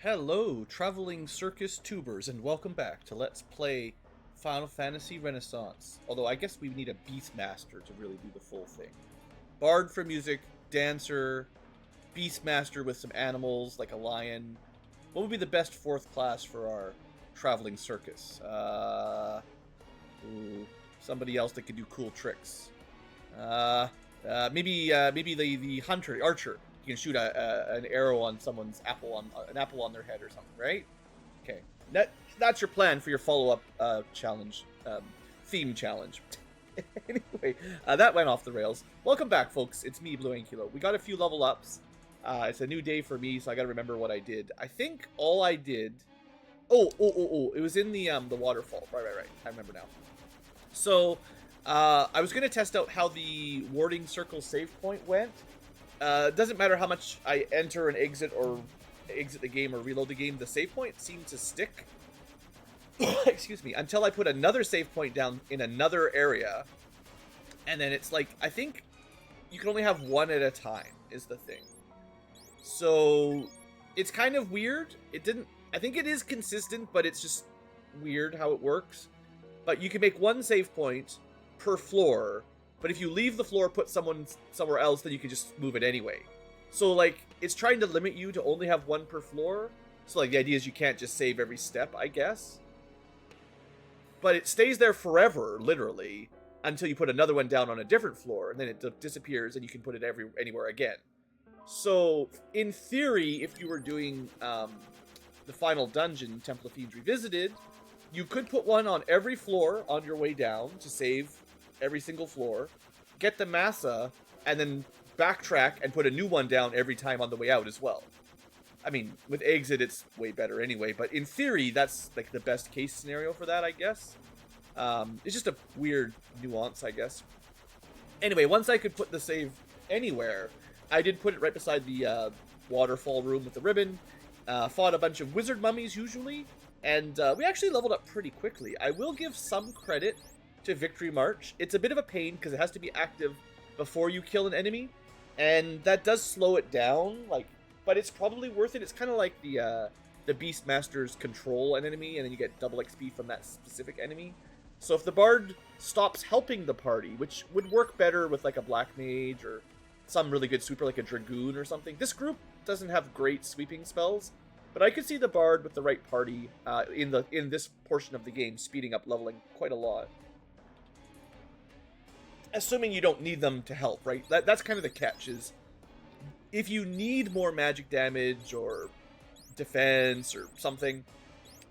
Hello, traveling circus tubers, and welcome back to Let's Play Final Fantasy Renaissance. Although I guess we need a Beastmaster to really do the full thing. Bard for music, dancer, Beastmaster with some animals like a lion. What would be the best fourth class for our traveling circus? Somebody else that could do cool tricks. Maybe the hunter, archer. You can shoot an arrow on someone's apple on their head or something, right? Okay, that's your plan for your follow-up challenge, theme challenge. Anyway, that went off the rails. Welcome back, folks. It's me, BlueAnkylo. We got a few level ups. It's a new day for me, so I gotta remember what I did. I think all I did. Oh! It was in the waterfall. Right. I remember now. So, I was gonna test out how the warding circle save point went. Doesn't matter how much I enter and exit the game or reload the game, the save point seemed to stick. Excuse me, until I put another save point down in another area. And then it's like, I think you can only have one at a time, is the thing. So, it's kind of weird. I think it is consistent, but it's just weird how it works. But you can make one save point per floor. But if you leave the floor, put someone somewhere else, then you can just move it anyway. So, like, it's trying to limit you to only have one per floor. So, like, the idea is you can't just save every step, I guess. But it stays there forever, literally, until you put another one down on a different floor, and then it disappears, and you can put it anywhere again. So, in theory, if you were doing the final dungeon, Temple of Fiends Revisited, you could put one on every floor on your way down to save every single floor, get the massa, and then backtrack and put a new one down every time on the way out as well. I mean, with exit, it's way better anyway, but in theory, that's like the best case scenario for that, I guess. It's just a weird nuance, I guess. Anyway, once I could put the save anywhere, I did put it right beside the waterfall room with the ribbon, fought a bunch of wizard mummies usually, and we actually leveled up pretty quickly. I will give some credit to Victory March. It's a bit of a pain because it has to be active before you kill an enemy, and that does slow it down, but it's probably worth it. It's kind of like the Beastmasters control an enemy, and then you get double XP from that specific enemy. So if the Bard stops helping the party, which would work better with like a Black Mage or some really good sweeper like a Dragoon or something. This group doesn't have great sweeping spells, but I could see the Bard with the right party in this portion of the game speeding up leveling quite a lot. Assuming you don't need them to help, right? That's kind of the catch, is if you need more magic damage or defense or something,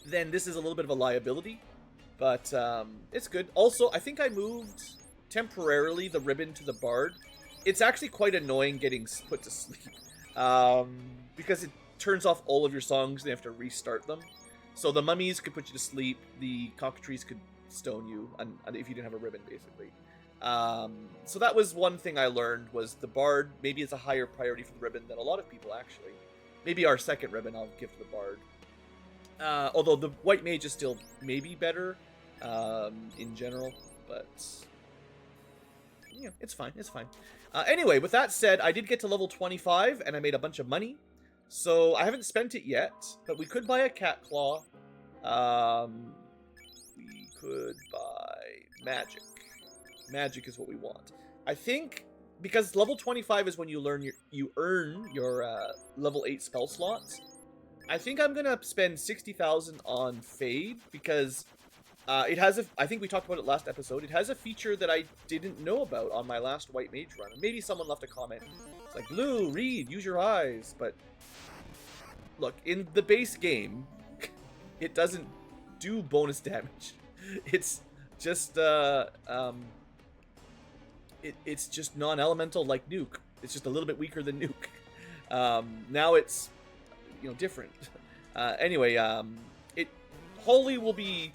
then this is a little bit of a liability, but it's good. Also, I think I moved temporarily the ribbon to the Bard. It's actually quite annoying getting put to sleep, because it turns off all of your songs and you have to restart them. So the mummies could put you to sleep, the cockatrices could stone you, if you didn't have a ribbon, basically. So that was one thing I learned, was the Bard maybe is a higher priority for the ribbon than a lot of people, actually. Maybe our second ribbon I'll give to the Bard. Although the White Mage is still maybe better, in general, but yeah, it's fine, it's fine. Anyway, with that said, I did get to level 25, and I made a bunch of money. So I haven't spent it yet, but we could buy a cat claw. We could buy magic. Magic is what we want. I think because level 25 is when you earn your level 8 spell slots. I think I'm gonna spend 60,000 on Fade because it has I think we talked about it last episode. It has a feature that I didn't know about on my last White Mage run. Maybe someone left a comment. It's like, Blue, read, use your eyes. But look, in the base game, it doesn't do bonus damage. It's just it's just non-elemental like Nuke. It's just a little bit weaker than Nuke. Now it's, different. Anyway, Holy will be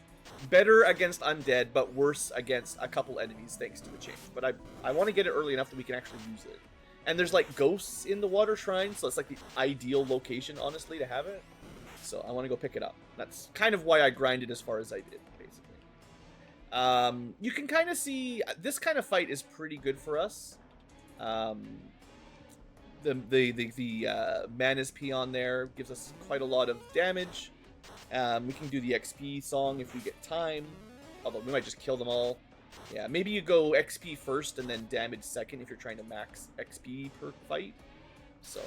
better against undead, but worse against a couple enemies thanks to the change. But I want to get it early enough that we can actually use it. And there's like ghosts in the water shrine, so it's like the ideal location, honestly, to have it. So I want to go pick it up. That's kind of why I grinded as far as I did, basically. You can kind of see this kind of fight is pretty good for us. The Manus P on there gives us quite a lot of damage. We can do the XP song if we get time, although we might just kill them all. Yeah, maybe you go XP first and then damage second if you're trying to max XP per fight. So,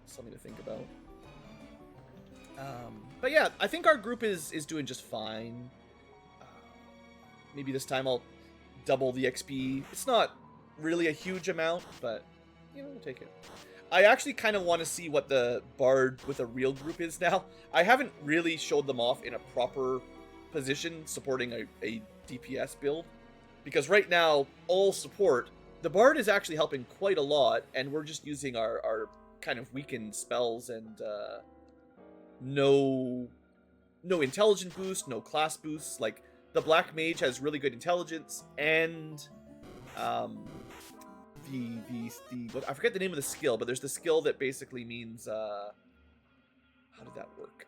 something to think about. But yeah, I think our group is doing just fine. Maybe this time I'll double the XP. It's not really a huge amount, but, you know, we'll take it. I actually kind of want to see what the Bard with a real group is now. I haven't really showed them off in a proper position supporting a DPS build. Because right now, all support, the Bard is actually helping quite a lot, and we're just using our kind of weakened spells and no intelligence boost, no class boosts. Like, the Black Mage has really good intelligence, and what, I forget the name of the skill, but there's the skill that basically means how did that work?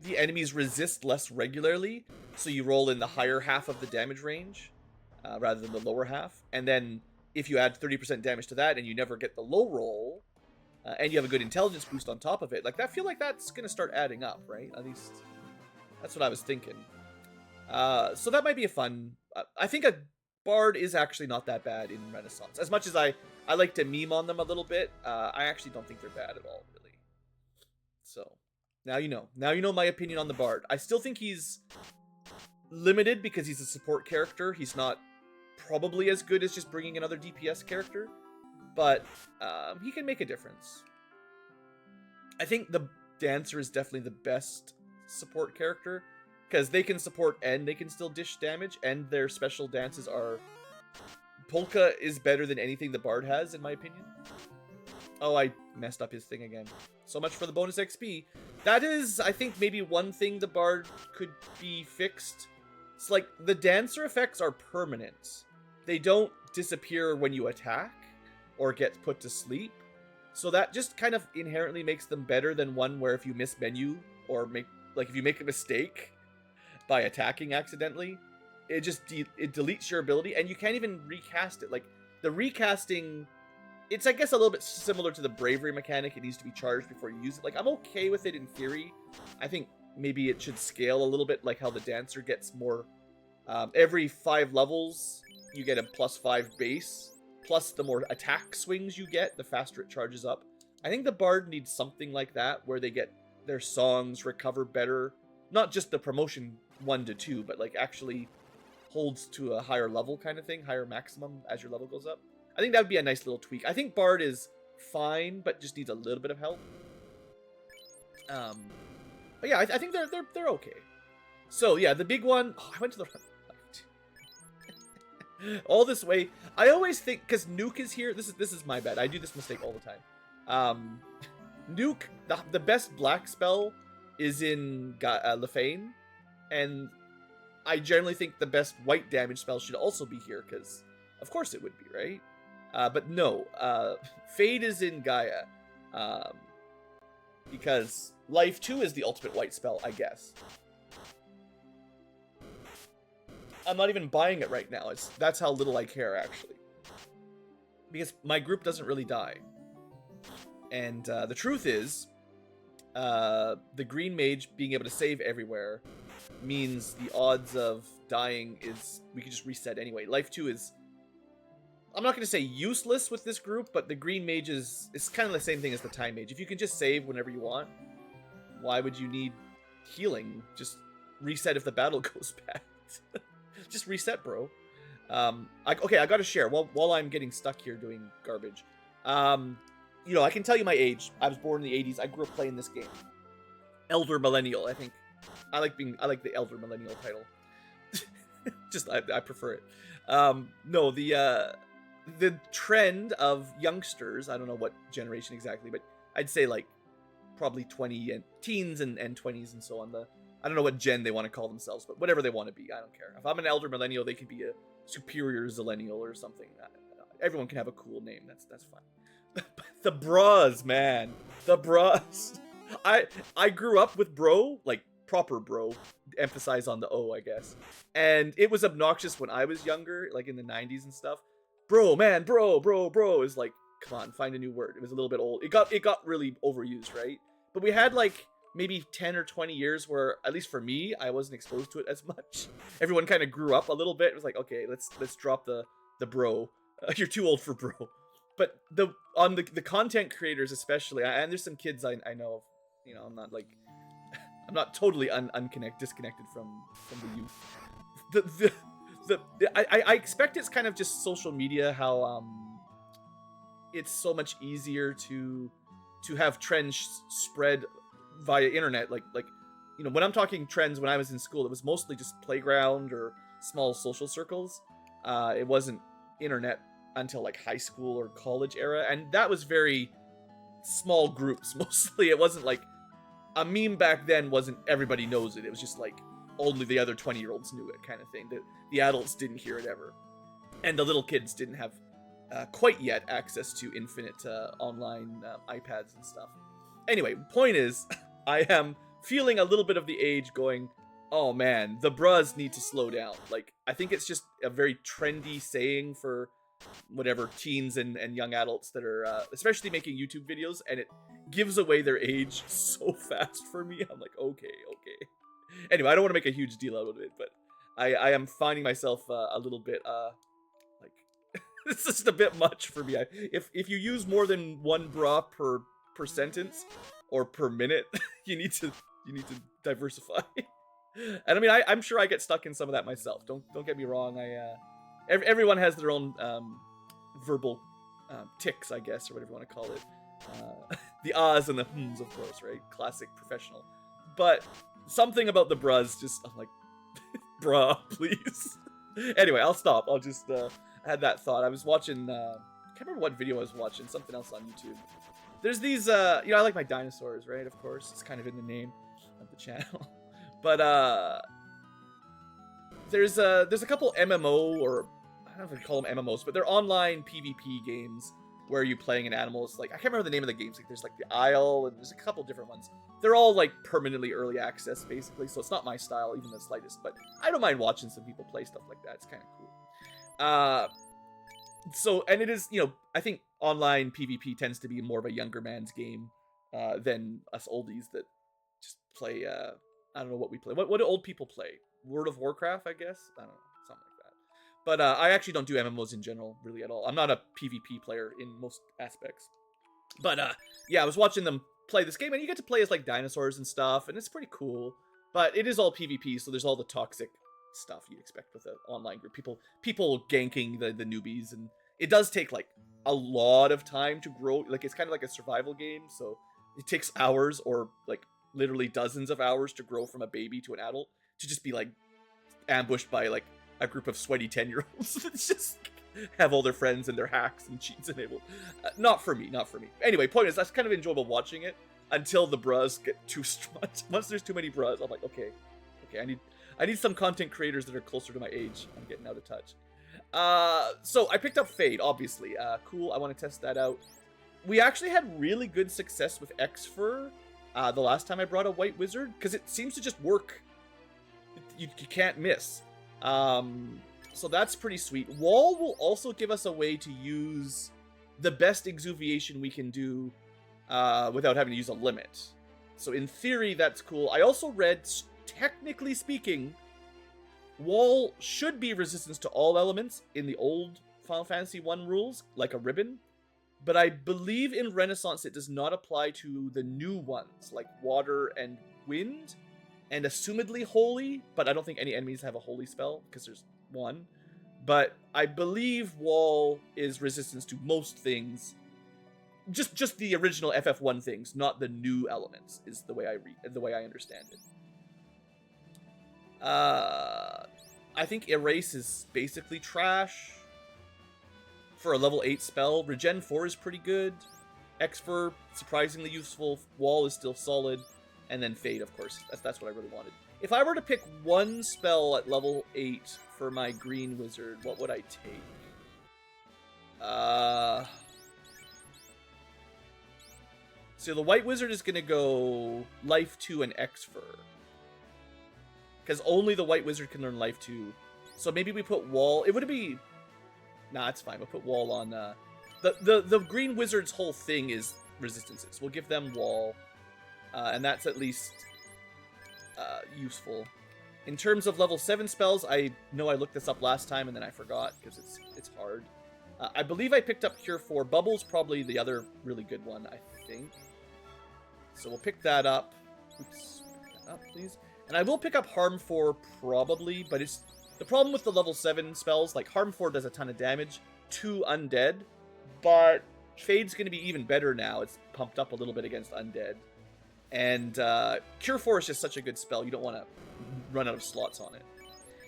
The enemies resist less regularly, so you roll in the higher half of the damage range rather than the lower half, and then if you add 30% damage to that and you never get the low roll, and you have a good intelligence boost on top of it, like, I feel like that's gonna start adding up, right? At least that's what I was thinking. So that might be a fun. I think a Bard is actually not that bad in Renaissance. As much as I like to meme on them a little bit, I actually don't think they're bad at all, really. So, now you know. Now you know my opinion on the Bard. I still think he's limited because he's a support character. He's not probably as good as just bringing another DPS character, but he can make a difference. I think the Dancer is definitely the best support character, because they can support and they can still dish damage, and their special dances are... Polka is better than anything the Bard has, in my opinion. Oh, I messed up his thing again. So much for the bonus XP. That is, I think, maybe one thing the Bard could be fixed. It's like, the Dancer effects are permanent. They don't disappear when you attack or get put to sleep. So that just kind of inherently makes them better than one where if you miss menu or if you make a mistake by attacking accidentally, it just it deletes your ability, and you can't even recast it. Like, the recasting, it's, I guess, a little bit similar to the bravery mechanic. It needs to be charged before you use it. Like, I'm okay with it in theory. I think maybe it should scale a little bit, like how the Dancer gets more. Every 5 levels, you get a +5 base. Plus, the more attack swings you get, the faster it charges up. I think the Bard needs something like that, where they get their songs recover better. Not just the promotion 1 to 2, but like actually holds to a higher level kind of thing, higher maximum as your level goes up. I think that would be a nice little tweak. I think Bard is fine, but just needs a little bit of help. But yeah, I think they're okay. So yeah, the big one. Oh, I went to the all this way. I always think, because Nuke is here. This is my bad. I do this mistake all the time. Nuke, the best black spell is in Lefane, and I generally think the best white damage spell should also be here, because of course it would be, right? But no, Fade is in Gaia, because Life 2 is the ultimate white spell, I guess. I'm not even buying it right now. That's how little I care, actually. Because my group doesn't really die. And the truth is, the Green Mage being able to save everywhere means the odds of dying is... we can just reset anyway. Life 2 is... I'm not going to say useless with this group, but the Green Mage is... it's kind of the same thing as the Time Mage. If you can just save whenever you want, why would you need healing? Just reset if the battle goes bad. Just reset, bro. Okay, I gotta share while I'm getting stuck here doing garbage. You know, I can tell you my age. I was born in the 80s. I grew up playing this game. Elder Millennial, I think. I like the Elder Millennial title. Just, I prefer it. No, the trend of youngsters, I don't know what generation exactly, but I'd say like probably 20 and teens and 20s and so on. I don't know what gen they want to call themselves, but whatever they want to be, I don't care. If I'm an Elder Millennial, they can be a Superior Zillennial or something. Everyone can have a cool name. That's fine. The bras, man. The bras. I grew up with bro, like proper bro, emphasize on the O, I guess. And it was obnoxious when I was younger, like in the 90s and stuff. bro, man, bro is like, come on, find a new word. It was a little bit old. It got really overused, right? But we had like maybe 10 or 20 years where, at least for me, I wasn't exposed to it as much. Everyone kind of grew up a little bit. It was like, okay, let's drop the bro. You're too old for bro. But on the content creators especially, and there's some kids I know of, you know, I'm not totally disconnected from the youth. I expect it's kind of just social media, how it's so much easier to have trends spread via internet. Like you know, when I'm talking trends, when I was in school, it was mostly just playground or small social circles. It wasn't internet until like high school or college era, and that was very small groups mostly. It wasn't like a meme back then, wasn't everybody knows it. It was just like only the other 20-year-olds knew it, kind of thing. The adults didn't hear it ever, and the little kids didn't have quite yet access to infinite online iPads and stuff. Anyway, point is, I am feeling a little bit of the age going, oh man, the bras need to slow down. Like, I think it's just a very trendy saying for whatever teens and young adults that are especially making YouTube videos, and it gives away their age so fast for me. I'm like, okay. Anyway, I don't want to make a huge deal out of it, but I am finding myself a little bit like it's just a bit much for me. If you use more than one bra per sentence or per minute, you need to diversify. And I mean, I'm sure I get stuck in some of that myself. Don't get me wrong. Everyone has their own verbal tics, I guess, or whatever you want to call it. The ahs and the hms, of course, right? Classic professional. But something about the bras, just, I'm like, bruh, please. Anyway, I'll stop. I'll just, I had that thought. I was watching, I can't remember what video I was watching, something else on YouTube. There's these, you know, I like my dinosaurs, right? Of course, it's kind of in the name of the channel. But, there's a couple MMO, or I don't know if we call them MMOs, but they're online PvP games where you're playing an animal. It's like, I can't remember the name of the games. Like, there's like the Isle, and there's a couple different ones. They're all like permanently early access, basically. So it's not my style, even the slightest. But I don't mind watching some people play stuff like that. It's kind of cool. So, and it is, you know, I think online PvP tends to be more of a younger man's game than us oldies that just play. I don't know what we play. What do old people play? World of Warcraft, I guess. I don't know, something like that. But I actually don't do MMOs in general, really, at all. I'm not a PvP player in most aspects. But yeah, I was watching them play this game, and you get to play as like dinosaurs and stuff, and it's pretty cool. But it is all PvP, so there's all the toxic stuff you'd expect with an online group. People ganking the newbies, and it does take like a lot of time to grow. Like, it's kind of like a survival game, so it takes hours, or like literally dozens of hours, to grow from a baby to an adult, to just be like ambushed by like a group of sweaty 10-year-olds that just have all their friends and their hacks and cheats enabled. Not for me. Anyway, point is, that's kind of enjoyable watching it until the bras get too much. Once there's too many bras, I'm like, okay, I need some content creators that are closer to my age. I'm getting out of touch. So I picked up Fade, obviously. Cool, I want to test that out. We actually had really good success with X-Fur the last time I brought a white wizard, because it seems to just work. You can't miss. So that's pretty sweet. Wall will also give us a way to use the best exuviation we can do without having to use a limit. So in theory, that's cool. I also read, technically speaking, Wall should be resistance to all elements in the old Final Fantasy 1 rules, like a ribbon. But I believe in Renaissance it does not apply to the new ones, like water and wind, and assumedly holy, but I don't think any enemies have a holy spell, because there's one. But I believe Wall is resistance to most things. Just the original FF1 things, not the new elements, is the way I understand it. I think Erase is basically trash. For a level 8 spell, Regen 4 is pretty good. X-Fur, surprisingly useful. Wall is still solid. And then Fade, of course. That's what I really wanted. If I were to pick one spell at level 8 for my green wizard, what would I take? So the white wizard is going to go Life 2 and X-Fur. Because only the white wizard can learn Life 2. So maybe we put Wall... It would be... Nah, it's fine. We'll put wall on... The green wizard's whole thing is resistances. We'll give them wall. And that's at least useful. In terms of level 7 spells, I know I looked this up last time and then I forgot because it's hard. I believe I picked up Cure 4. Bubble's probably the other really good one, I think. So we'll pick that up. Oops, pick that up, please. And I will pick up Harm 4 probably, but it's the problem with the level 7 spells, like Harm 4 does a ton of damage to undead, but Fade's going to be even better now. It's pumped up a little bit against undead. And Cure 4 is just such a good spell, you don't want to run out of slots on it.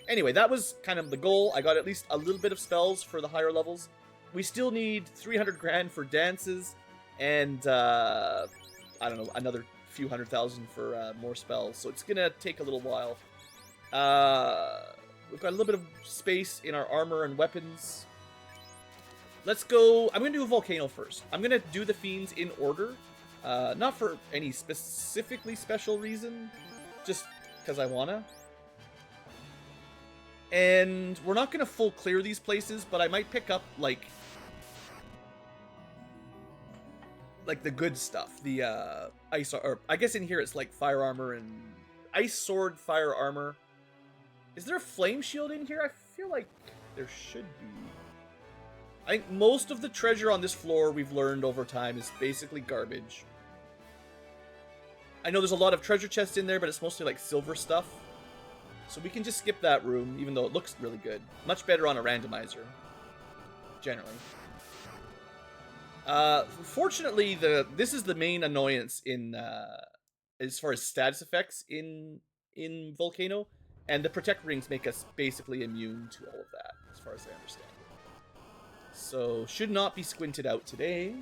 Anyway, that was kind of the goal. I got at least a little bit of spells for the higher levels. We still need 300 grand for dances, and I don't know, another few 100,000 for more spells. So it's gonna take a little while. We've got a little bit of space in our armor and weapons. Let's go. I'm gonna do a volcano first. I'm gonna do the fiends in order, not for any specifically special reason, just because I wanna. And we're not gonna full clear these places, but I might pick up like the good stuff, the ice, or I guess in here it's like fire armor and ice sword, fire armor. Is there a flame shield in here? I feel like there should be. I think most of the treasure on this floor we've learned over time is basically garbage. I know there's a lot of treasure chests in there, but it's mostly like silver stuff. So we can just skip that room, even though it looks really good. Much better on a randomizer, generally. Fortunately, this is the main annoyance in as far as status effects in Volcano, and the protect rings make us basically immune to all of that, as far as I understand. So should not be squinted out today.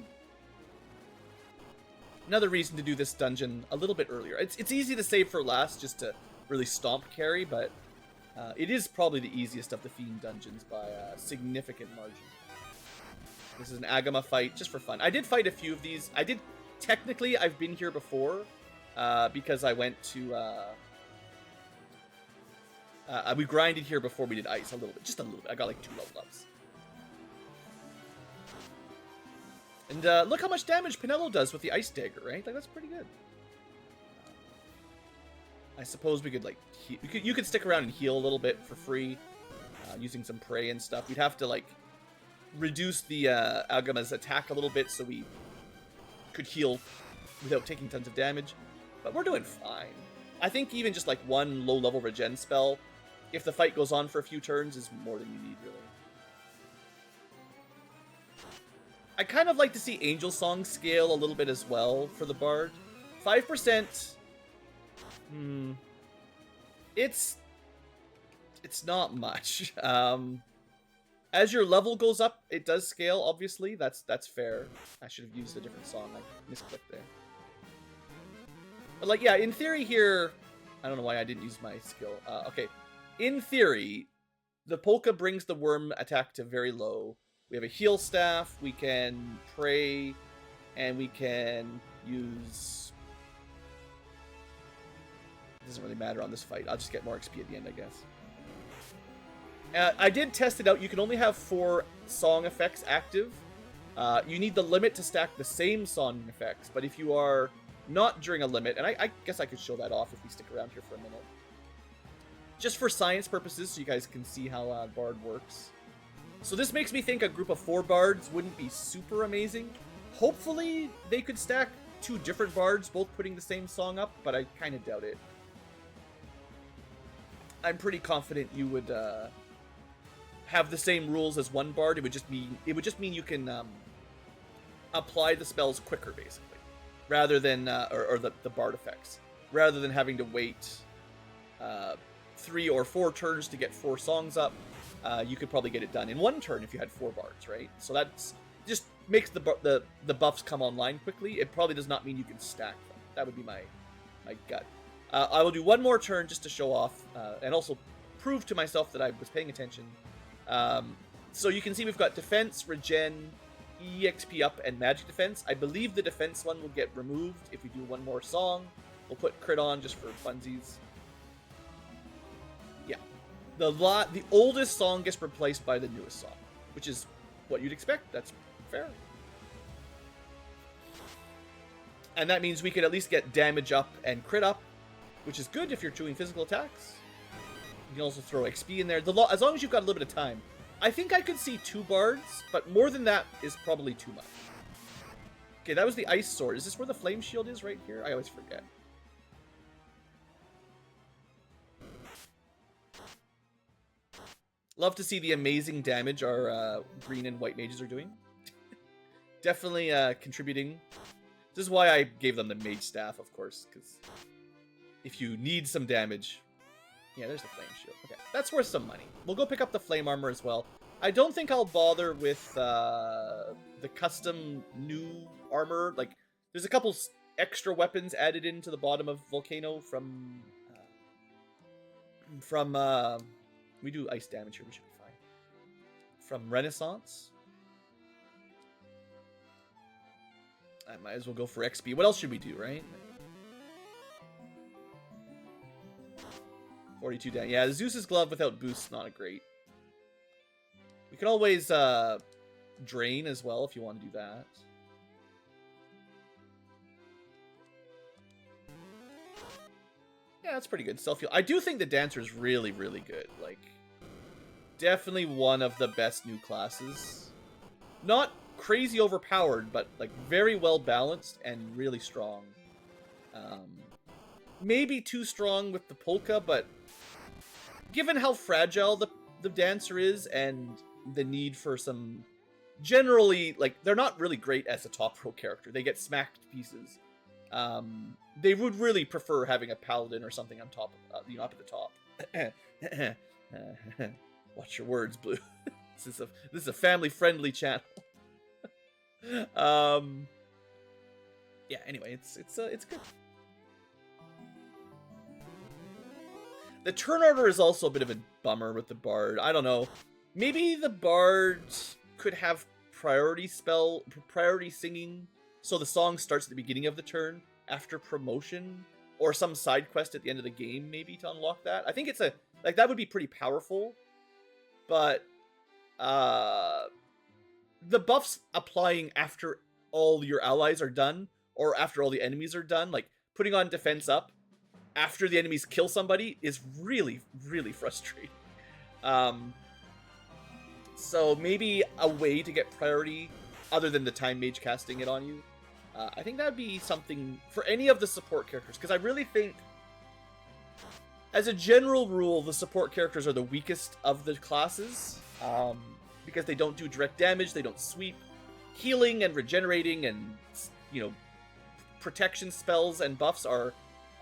Another reason to do this dungeon a little bit earlier. It's easy to save for last, just to really stomp Carrie, but it is probably the easiest of the Fiend dungeons by a significant margin. This is an Agama fight, just for fun. I did fight a few of these. Technically, I've been here before, because I went to, we grinded here before we did ice, a little bit, just a little bit. I got like 2 level ups. And look how much damage Pinello does with the ice dagger, right? Like, that's pretty good. I suppose we could, like, you could stick around and heal a little bit for free, using some prey and stuff. We'd have to, like, reduce the Agama's attack a little bit so we could heal without taking tons of damage. But we're doing fine. I think even just, like, one low-level regen spell, if the fight goes on for a few turns, is more than you need, really. I kind of like to see Angel Song scale a little bit as well for the Bard. 5%... It's not much. As your level goes up, it does scale, obviously. That's fair. I should have used a different song. I misclicked there. But, like, yeah, in theory here... I don't know why I didn't use my skill. Okay. In theory, the Polka brings the worm attack to very low. We have a heal staff, we can pray, and we can use... It doesn't really matter on this fight. I'll just get more XP at the end, I guess. I did test it out. You can only have 4 song effects active. You need the limit to stack the same song effects, but if you are not during a limit, and I guess I could show that off if we stick around here for a minute. Just for science purposes, so you guys can see how Bard works. So this makes me think a group of 4 Bards wouldn't be super amazing. Hopefully, they could stack 2 different Bards, both putting the same song up, but I kind of doubt it. I'm pretty confident you would have the same rules as one Bard. It would just mean you can apply the spells quicker, basically, rather than or the Bard effects, rather than having to wait 3 or 4 turns to get 4 songs up. You could probably get it done in 1 turn if you had 4 Bards, right? So that's just makes the buffs come online quickly. It probably does not mean you can stack them. That would be my gut. I will do 1 more turn just to show off, and also prove to myself that I was paying attention. So you can see we've got defense, regen, EXP up, and magic defense. I believe the defense one will get removed if we do 1 more song. We'll put crit on just for funsies. Yeah. The oldest song gets replaced by the newest song. which is what you'd expect. That's fair. And that means we can at least get damage up and crit up, which is good if you're doing physical attacks. You can also throw XP in there, as long as you've got a little bit of time. I think I could see 2 bards, but more than that is probably too much. Okay, that was the ice sword. Is this where the flame shield is right here? I always forget. Love to see the amazing damage our green and white mages are doing. Definitely contributing. This is why I gave them the mage staff, of course, because if you need some damage... Yeah, there's the flame shield. Okay, that's worth some money. We'll go pick up the flame armor as well. I don't think I'll bother with the custom new armor. Like, there's a couple extra weapons added into the bottom of Volcano from we do ice damage here. We should be fine. From Renaissance. I might as well go for XP. What else should we do, right? 42 down. Yeah, Zeus's glove without boost, not a great. We can always drain as well if you want to do that. Yeah, that's pretty good. Self-heal. I do think the Dancer is really, really good. Like, definitely one of the best new classes. Not crazy overpowered, but like very well balanced and really strong. Maybe too strong with the polka, but given how fragile the Dancer is and the need for some generally, like, they're not really great as a top row character. They get smacked to pieces. They would really prefer having a paladin or something on top, up at the top. Watch your words, Blue. This is a family-friendly channel. Yeah. Anyway, it's good. The turn order is also a bit of a bummer with the bard. I don't know. Maybe the bard could have priority singing, so the song starts at the beginning of the turn after promotion, or some side quest at the end of the game, maybe, to unlock that. I think that would be pretty powerful, but the buffs applying after all your allies are done, or after all the enemies are done, like putting on defense up after the enemies kill somebody, is really, really frustrating. So maybe a way to get priority other than the time mage casting it on you. I think that would be something for any of the support characters, because I really think, as a general rule, the support characters are the weakest of the classes, because they don't do direct damage, they don't sweep. Healing and regenerating and, protection spells and buffs are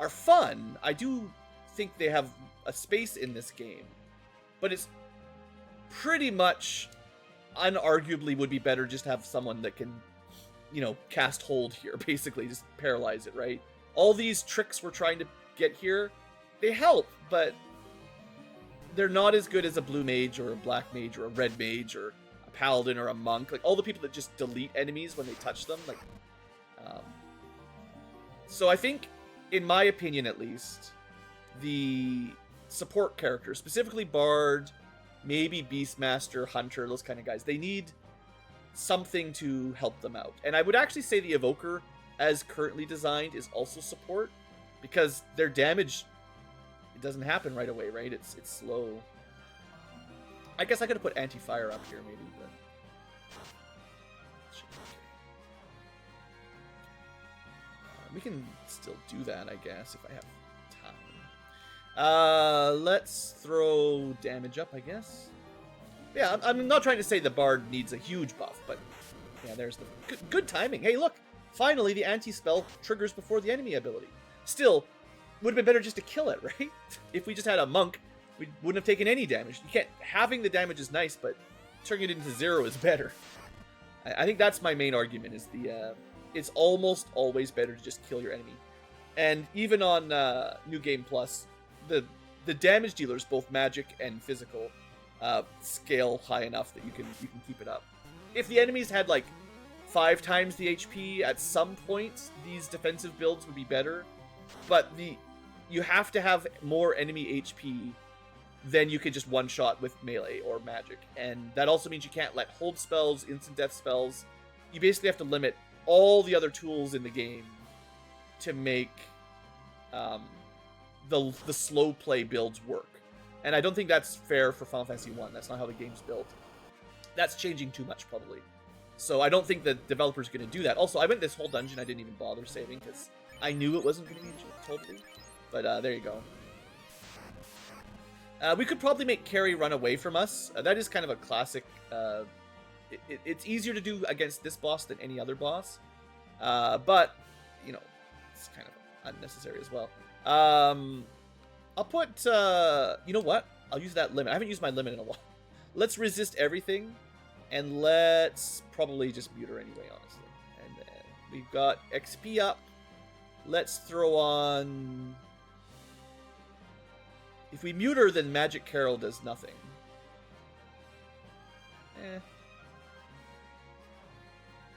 fun. I do think they have a space in this game, but it's pretty much, unarguably, would be better just to have someone that can, cast hold here, basically, just paralyze it, right? All these tricks we're trying to get here, they help, but they're not as good as a blue mage or a black mage or a red mage or a paladin or a monk. Like, all the people that just delete enemies when they touch them, like, so I think, in my opinion at least, the support characters, specifically Bard, maybe Beastmaster, Hunter, those kind of guys, they need something to help them out. And I would actually say the Evoker, as currently designed, is also support, because their damage, it doesn't happen right away, right? It's slow. I guess I could have put anti-fire up here, maybe, but... we can still do that, I guess, if I have time. Let's throw damage up, I guess. Yeah, I'm not trying to say the Bard needs a huge buff, but yeah, there's the good timing. Hey, look, finally the anti-spell triggers before the enemy ability. Still, would have been better just to kill it, right? If we just had a monk, we wouldn't have taken any damage. You can't, having the damage is nice, but turning it into 0 is better. I think that's my main argument, is it's almost always better to just kill your enemy. And even on New Game Plus, the damage dealers, both magic and physical, scale high enough that you can keep it up. If the enemies had like 5 times the HP, at some point these defensive builds would be better. But you have to have more enemy HP then you can just one-shot with melee or magic. And that also means you can't let hold spells, instant death spells. You basically have to limit all the other tools in the game to make the slow play builds work. And I don't think that's fair for Final Fantasy 1. That's not how the game's built. That's changing too much, probably. So I don't think the developer's going to do that. Also, I went this whole dungeon, I didn't even bother saving, because I knew it wasn't going to be totally. But there you go. We could probably make Carrie run away from us. That is kind of a classic. It's easier to do against this boss than any other boss. But, you know, it's kind of unnecessary as well. I'll put, you know what? I'll use that limit. I haven't used my limit in a while. Let's resist everything, and let's probably just mute her anyway, honestly. And then we've got XP up. Let's throw on... If we mute her, then Magic Carol does nothing.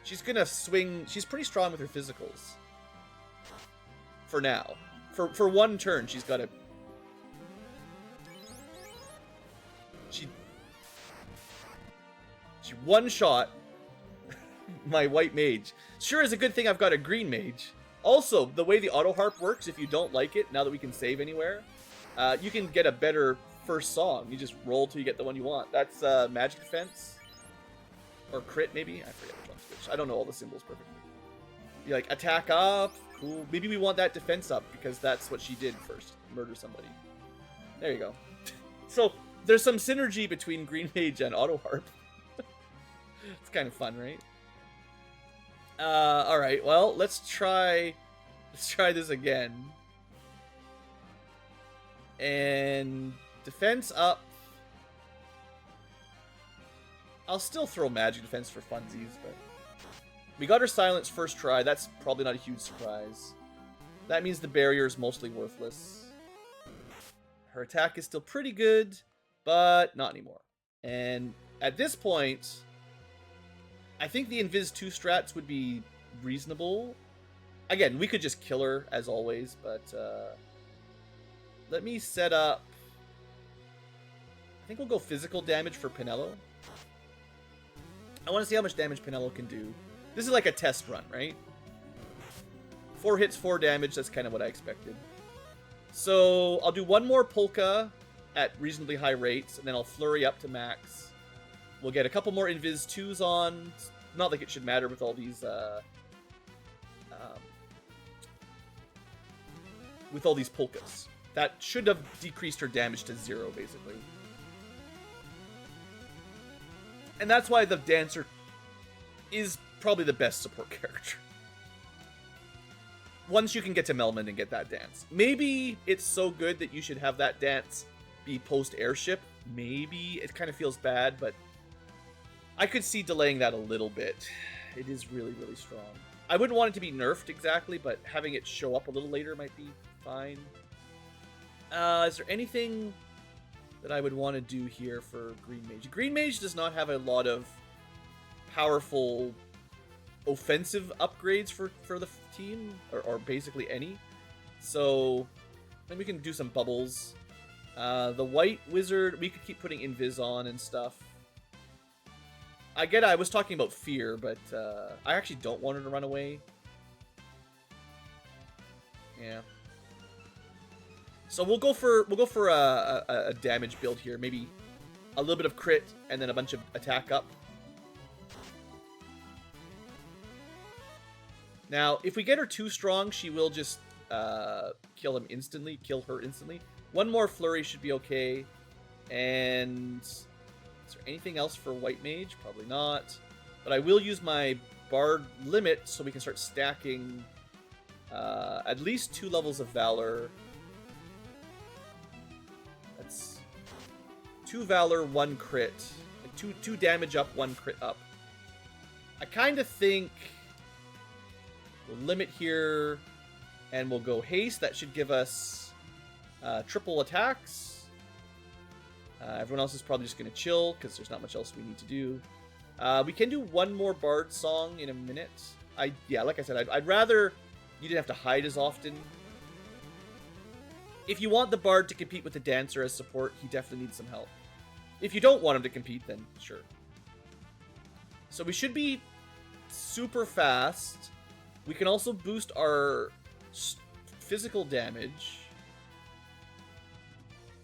She's gonna swing... She's pretty strong with her physicals. For now. For one turn, she's got to... She one-shot my white mage. Sure is a good thing I've got a green mage. Also, the way the auto harp works, if you don't like it, now that we can save anywhere, you can get a better first song. You just roll till you get the one you want. That's magic defense. Or crit, maybe? I forget which one's which. I don't know all the symbols perfectly. You like attack up. Cool. Maybe we want that defense up because that's what she did first. Murder somebody. There you go. So, there's some synergy between Green Mage and Auto Harp. It's kind of fun, right? Alright, well, let's try this again. And defense up. I'll still throw magic defense for funsies, but we got her silence first try. That's probably not a huge surprise. That means the barrier is mostly worthless. Her attack is still pretty good, but not anymore. And at this point, I think the Invis 2 strats would be reasonable. Again, we could just kill her, as always, but let me set up... I think we'll go physical damage for Pinello. I want to see how much damage Pinello can do. This is like a test run, right? 4 hits, 4 damage, that's kind of what I expected. So, I'll do one more Polka at reasonably high rates, and then I'll flurry up to max. We'll get a couple more Invis 2s on. Not like it should matter with all these, polkas. That should have decreased her damage to 0, basically. And that's why the Dancer is probably the best support character. Once you can get to Melman and get that dance. Maybe it's so good that you should have that dance be post-airship. Maybe. It kind of feels bad, but I could see delaying that a little bit. It is really, really strong. I wouldn't want it to be nerfed exactly, but having it show up a little later might be fine. Is there anything that I would want to do here for Green Mage? Green Mage does not have a lot of powerful offensive upgrades for the team, or basically any. So maybe we can do some bubbles. The White Wizard, we could keep putting Invis on and stuff. I get I was talking about fear, but I actually don't want her to run away. Yeah. So we'll go for a damage build here. Maybe a little bit of crit and then a bunch of attack up. Now, if we get her too strong, she will just kill her instantly. One more flurry should be okay. And is there anything else for White Mage? Probably not. But I will use my Bard limit so we can start stacking at least 2 levels of Valor. That's 2 Valor, 1 crit. 2 damage up, 1 crit up. I kind of think we'll limit here, and we'll go haste. That should give us triple attacks. Everyone else is probably just going to chill, because there's not much else we need to do. We can do one more Bard song in a minute. Yeah, like I said, I'd rather you didn't have to hide as often. If you want the Bard to compete with the Dancer as support, he definitely needs some help. If you don't want him to compete, then sure. So we should be super fast. We can also boost our physical damage.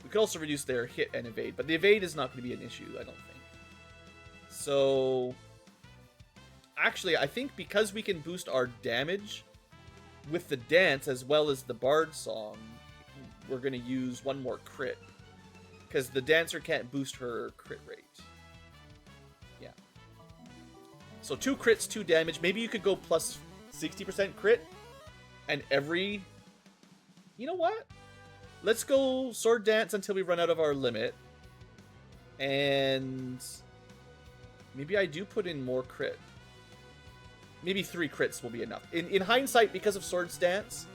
We could also reduce their hit and evade, but the evade is not going to be an issue, I don't think. So, actually, I think because we can boost our damage with the dance as well as the Bard song, we're going to use one more crit. Because the Dancer can't boost her crit rate. Yeah. So 2 crits, 2 damage. Maybe you could go plus 60% crit. And every... You know what? Let's go Sword Dance until we run out of our limit. And... maybe I do put in more crit. Maybe 3 crits will be enough. In hindsight, because of Swords Dance...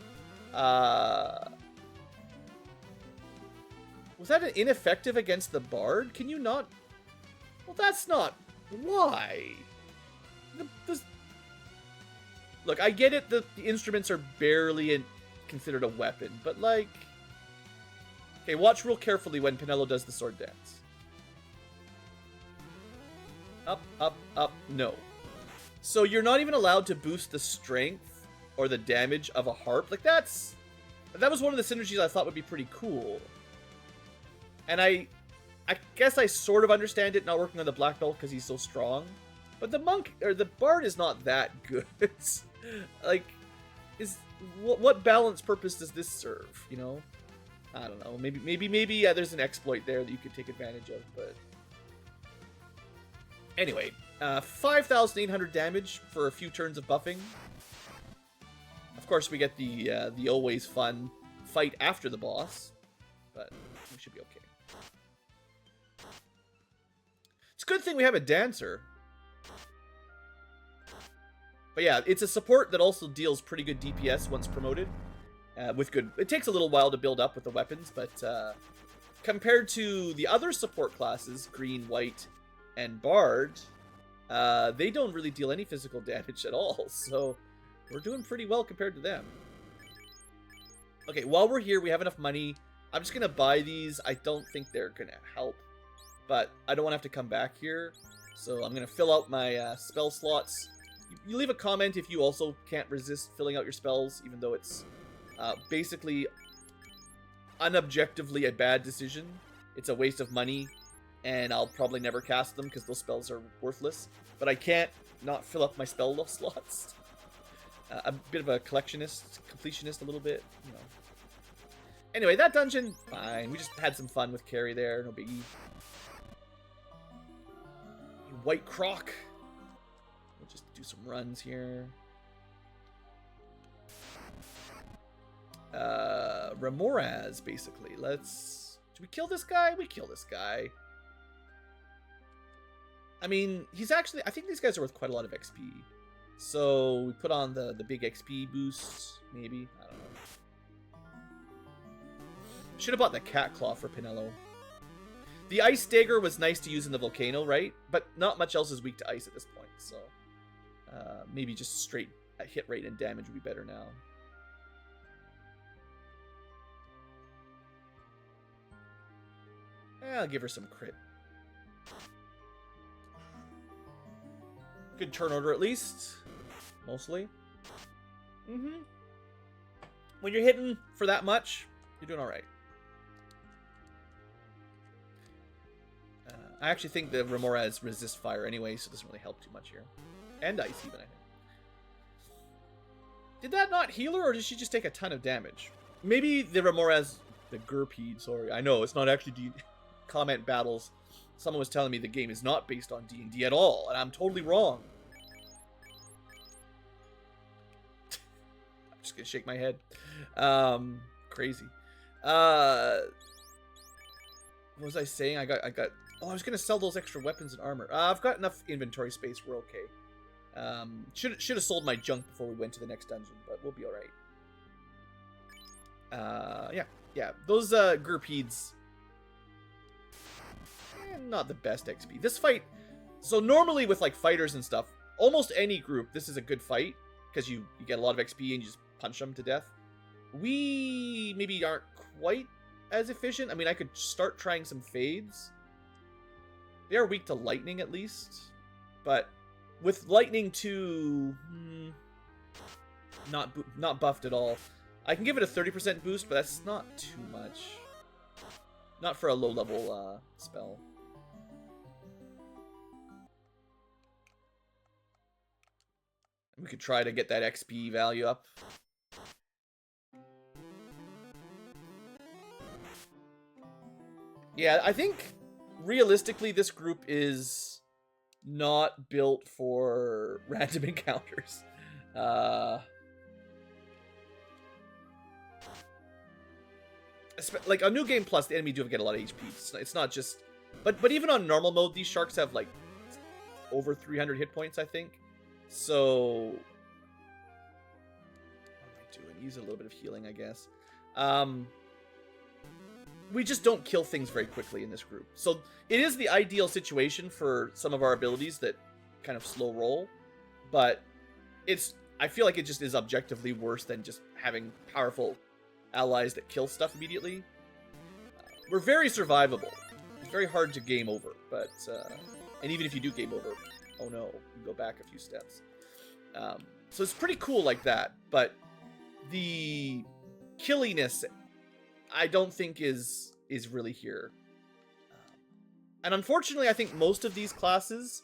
was that an ineffective against the Bard? Can you not... Well, that's not... Why? Look, I get it, the instruments are barely considered a weapon, but like... Okay, watch real carefully when Pinello does the Sword Dance. Up, up, up, no. So you're not even allowed to boost the strength or the damage of a harp? Like, that was one of the synergies I thought would be pretty cool. And I guess I sort of understand it not working on the black belt because he's so strong. But the monk, or the Bard is not that good. Like, what balance purpose does this serve, you know? I don't know. Maybe there's an exploit there that you could take advantage of, but... Anyway, 5,800 damage for a few turns of buffing. Of course, we get the always fun fight after the boss, but we should be okay. It's a good thing we have a Dancer. But yeah, it's a support that also deals pretty good DPS once promoted. With good... It takes a little while to build up with the weapons, but compared to the other support classes, Green, White, and Bard, they don't really deal any physical damage at all. So we're doing pretty well compared to them. Okay, while we're here, we have enough money. I'm just going to buy these. I don't think they're going to help. But I don't want to have to come back here. So I'm going to fill out my spell slots. You leave a comment if you also can't resist filling out your spells, even though it's basically unobjectively a bad decision. It's a waste of money, and I'll probably never cast them because those spells are worthless. But I can't not fill up my spell slots. A bit of a collectionist, completionist a little bit, you know. Anyway, that dungeon, fine. We just had some fun with Carrie there, no biggie. White Croc. We'll just do some runs here. Raoz, basically. Do we kill this guy? We kill this guy. I mean, he's actually... I think these guys are worth quite a lot of XP. So, we put on the big XP boost, maybe? I don't know. Should have bought the cat claw for Pinello. The ice dagger was nice to use in the Volcano, right? But not much else is weak to ice at this point, so... maybe just straight hit rate and damage would be better now. I'll give her some crit. Good turn order at least. Mostly. When you're hitting for that much, you're doing alright. I actually think the Raoz resists fire anyway, so it doesn't really help too much here. And ice even, I think. Did that not heal her, or did she just take a ton of damage? Maybe the Raoz... The Gurpede, sorry. I know, it's not actually comment battles. Someone was telling me the game is not based on D&D at all, and I'm totally wrong. I'm just gonna shake my head. Crazy. What was I saying? I got... Oh, I was gonna sell those extra weapons and armor. I've got enough inventory space. We're okay. Should have sold my junk before we went to the next dungeon, but we'll be all right. Yeah. Those Gurpedes, not the best XP. This fight. So normally with like fighters and stuff, almost any group, this is a good fight because you get a lot of XP and you just punch them to death. we maybe aren't quite as efficient. I mean, I could start trying some fades. They are weak to lightning, at least. But with lightning too, not buffed at all. I can give it a 30% boost, but that's not too much. Not for a low-level spell. We could try to get that XP value up. Yeah, I think realistically this group is not built for random encounters. Like on New Game Plus, the enemy do get a lot of HP. It's not just, but even on normal mode, these sharks have like over 300 hit points, I think. So what am I doing? Use a little bit of healing, I guess. We just don't kill things very quickly in this group. So it is the ideal situation for some of our abilities that kind of slow roll, but I feel like it just is objectively worse than just having powerful allies that kill stuff immediately. We're very survivable. It's very hard to game over, but and even if you do game over, oh no, you go back a few steps. So it's pretty cool like that, but the killiness I don't think is really here. And unfortunately, I think most of these classes,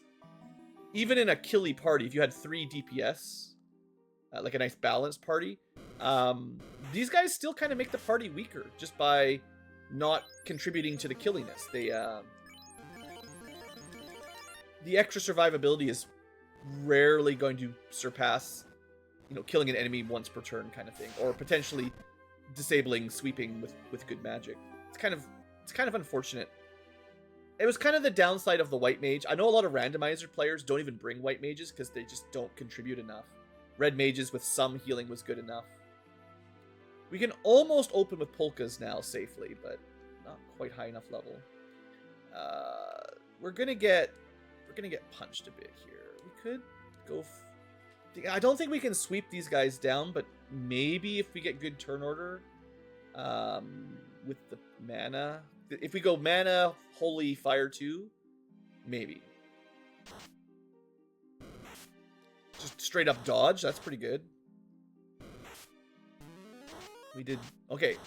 even in a killy party, if you had 3 DPS, like a nice balanced party, these guys still kind of make the party weaker just by not contributing to the killiness. They the extra survivability is rarely going to surpass, killing an enemy once per turn kind of thing, or potentially disabling sweeping with good magic. It's kind of unfortunate. It was kind of the downside of the white mage. I know a lot of randomizer players don't even bring white mages because they just don't contribute enough. Red mages with some healing was good enough. We can almost open with polkas now safely, but not quite high enough level. We're gonna get punched a bit here. We could go. I don't think we can sweep these guys down, but maybe if we get good turn order, with the mana. If we go mana, holy fire 2, maybe. Just straight up dodge, that's pretty good. We did, okay.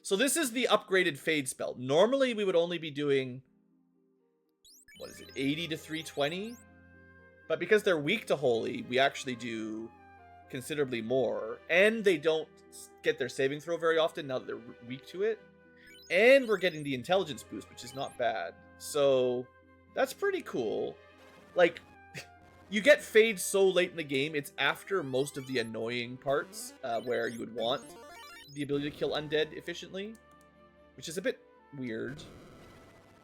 So this is the upgraded fade spell. Normally we would only be doing, what is it, 80 to 320? But because they're weak to holy, we actually do considerably more. And they don't get their saving throw very often now that they're weak to it. And we're getting the intelligence boost, which is not bad. So that's pretty cool. Like, you get fade so late in the game, it's after most of the annoying parts where you would want the ability to kill undead efficiently, which is a bit weird.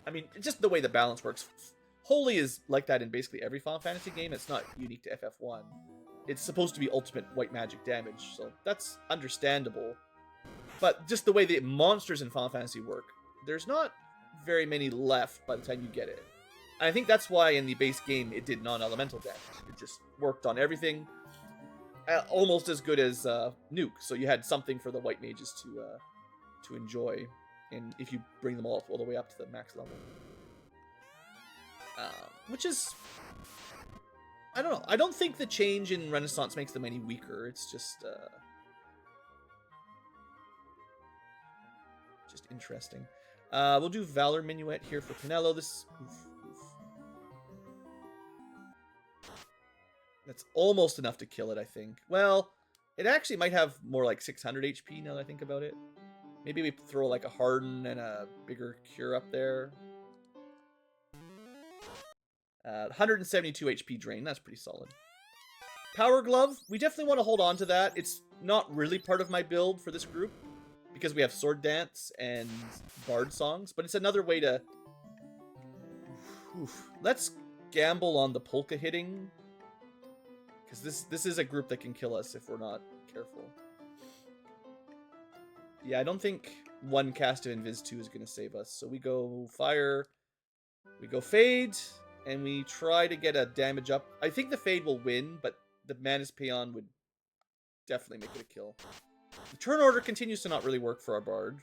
I mean, just the way the balance works. Holy is like that in basically every Final Fantasy game. It's not unique to FF1. It's supposed to be ultimate white magic damage, so that's understandable. But just the way the monsters in Final Fantasy work, there's not very many left by the time you get it. And I think that's why in the base game it did non-elemental damage. It just worked on everything almost as good as Nuke. So you had something for the white mages to enjoy, and if you bring them all the way up to the max level. Which is, I don't know. I don't think the change in Renaissance makes them any weaker. It's just interesting. We'll do Valor Minuet here for Pinello. That's almost enough to kill it, I think. Well, it actually might have more like 600 HP now that I think about it. Maybe we throw like a Harden and a bigger Cure up there. 172 HP drain. That's pretty solid. Power Glove. We definitely want to hold on to that. It's not really part of my build for this group, because we have Sword Dance and Bard Songs, but it's another way to... Let's gamble on the polka hitting, because this is a group that can kill us if we're not careful. Yeah, I don't think one cast of Invis 2 is going to save us, so we go Fire, we go Fade, and we try to get a damage up. I think the Fade will win, but the Manus Peon would definitely make it a kill. The turn order continues to not really work for our bard.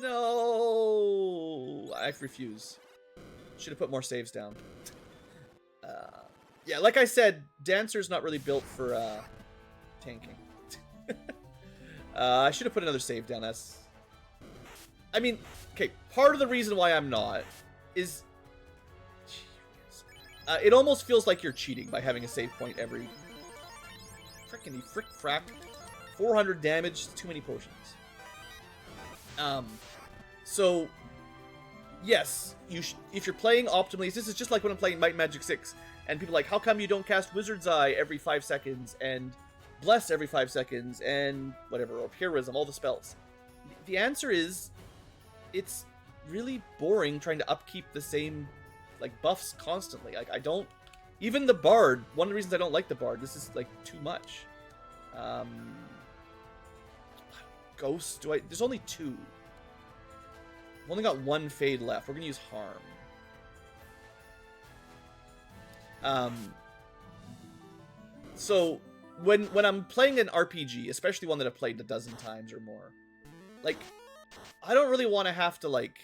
No, I refuse. Should have put more saves down. Yeah, like I said, Dancer's not really built for tanking. I should have put another save down. I mean, okay, part of the reason why I'm not is it almost feels like you're cheating by having a save point every frickin' frack. 400 damage, too many potions. So yes, if you're playing optimally, this is just like when I'm playing Might and Magic 6, and people are like, how come you don't cast Wizard's Eye every 5 seconds, and Bless every 5 seconds, and whatever, or Heroism, all the spells? The answer is, it's really boring trying to upkeep the same, like, buffs constantly. Like, I don't, even the Bard, one of the reasons I don't like the Bard, this is, like, too much. Ghost, there's only 2. I've only got 1 Fade left. We're gonna use Harm. So when I'm playing an RPG, especially one that I've played a dozen times or more, like, I don't really want to have to, like,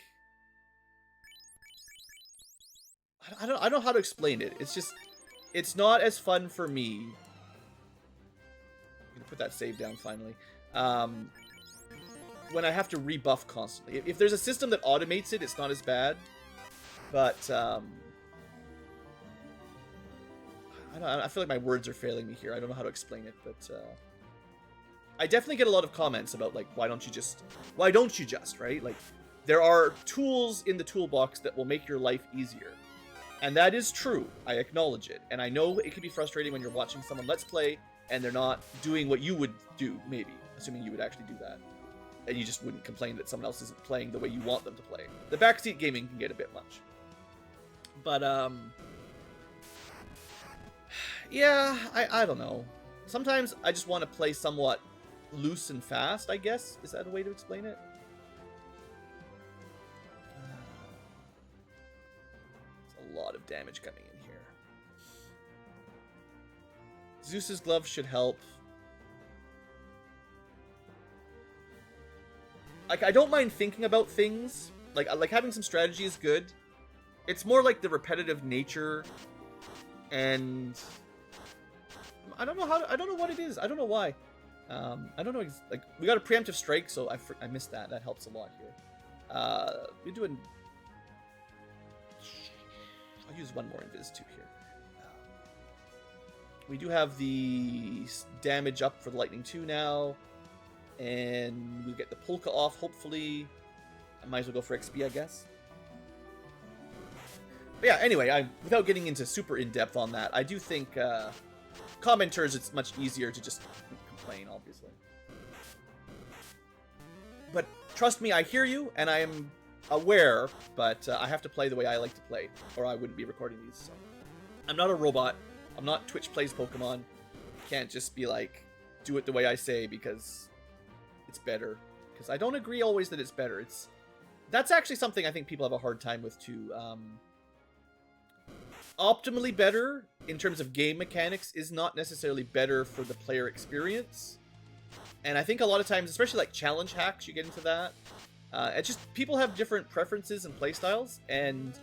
I don't know how to explain it. It's just, it's not as fun for me. I'm gonna put that save down finally. When I have to rebuff constantly. If there's a system that automates it, it's not as bad. But I feel like my words are failing me here. I don't know how to explain it, but I definitely get a lot of comments about, like, why don't you just, right? Like, there are tools in the toolbox that will make your life easier. And that is true. I acknowledge it. And I know it can be frustrating when you're watching someone Let's Play and they're not doing what you would do, maybe, assuming you would actually do that. And you just wouldn't complain that someone else isn't playing the way you want them to play. The backseat gaming can get a bit much. But, yeah, I don't know. Sometimes I just want to play somewhat loose and fast, I guess. Is that a way to explain it? There's a lot of damage coming in here. Zeus's glove should help. Like, I don't mind thinking about things. Like having some strategy is good. It's more like the repetitive nature, and I don't know what it is. I don't know why. I don't know. Like, we got a preemptive strike, so I missed that. That helps a lot here. We're doing. I'll use one more Invis 2 here. We do have the damage up for the Lightning 2 now. And we get the Polka off, hopefully. I might as well go for XP, I guess. But yeah, anyway, without getting into super in-depth on that, I do think commenters, it's much easier to just complain, obviously. But trust me, I hear you, and I am aware, but I have to play the way I like to play, or I wouldn't be recording these. So. I'm not a robot. I'm not Twitch Plays Pokemon. Can't just be like, do it the way I say, because it's better. Because I don't agree always that it's better. That's actually something I think people have a hard time with too. Optimally better in terms of game mechanics is not necessarily better for the player experience. And I think a lot of times, especially like challenge hacks, you get into that. It's just people have different preferences and playstyles, and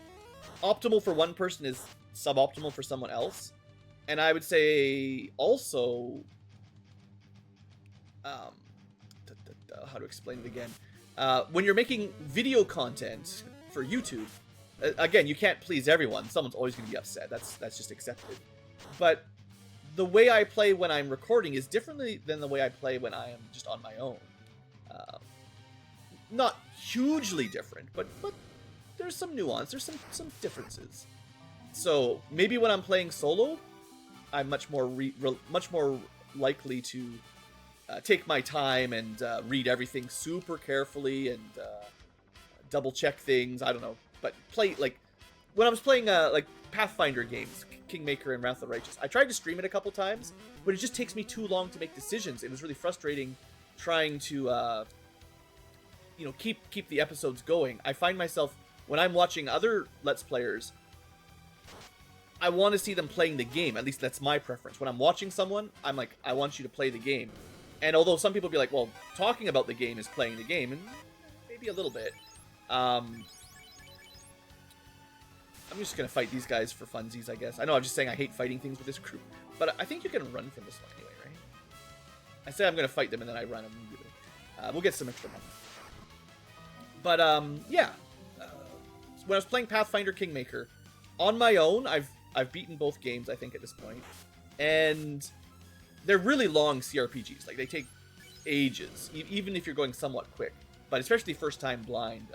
optimal for one person is suboptimal for someone else. And I would say also, how to explain it again? When you're making video content for YouTube, again, you can't please everyone. Someone's always going to be upset. That's just accepted. But the way I play when I'm recording is differently than the way I play when I am just on my own. Not hugely different, but there's some nuance. There's some differences. So maybe when I'm playing solo, I'm much more likely to take my time and read everything super carefully and double check things. I don't know, but play like when I was playing like Pathfinder games, Kingmaker and Wrath of the Righteous. I tried to stream it a couple times, but it just takes me too long to make decisions. It was really frustrating trying to keep the episodes going. I find myself when I'm watching other Let's Players, I want to see them playing the game. At least that's my preference. When I'm watching someone, I'm like, I want you to play the game. And although some people be like, well, talking about the game is playing the game, and maybe a little bit. I'm just going to fight these guys for funsies, I guess. I know I'm just saying I hate fighting things with this group, but I think you can run from this one anyway, right? I say I'm going to fight them, and then I run immediately. We'll get some extra money. But, yeah. When I was playing Pathfinder Kingmaker, on my own, I've beaten both games, I think, at this point. And they're really long CRPGs. Like, they take ages, even if you're going somewhat quick. But especially first time blind,